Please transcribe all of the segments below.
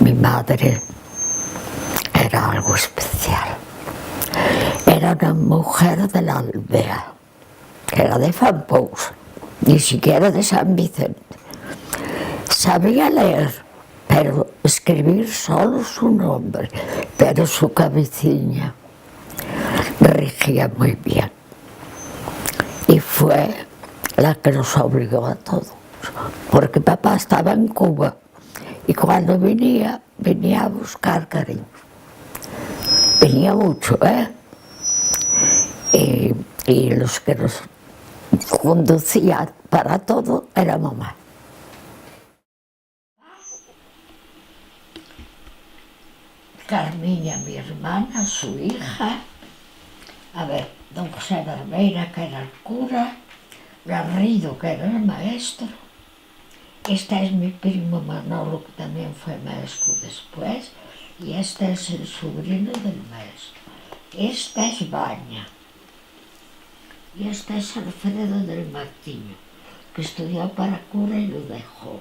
Mi madre era algo especial. Era una mujer de la aldea, era de Fampous, ni siquiera de San Vicente. Sabía leer, pero escribir solo su nombre, pero su cabecilla regía muy bien. Y fue la que nos obligó a todos, porque papá estaba en Cuba y cuando venía a buscar cariño. Venía mucho, ¿eh? Y los que nos conducían para todo era mamá. Carmiña, mi hermana, su hija, a ver, don José Barbeira, que era el cura, Garrido, que era el maestro. Este es mi primo Manolo, que también fue maestro después, y este es el sobrino del maestro. Esta es Baña. Y este es Alfredo del Martiño, que estudió para cura y lo dejó.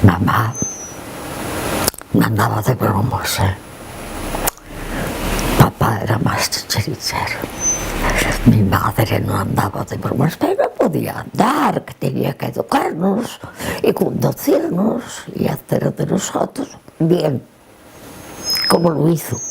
Mamá no andaba de bromas, ¿eh? Papá era más chirichero. Mi madre no andaba de bromas, pero podía andar, que tenía que educarnos y conducirnos y hacer de nosotros bien, como lo hizo.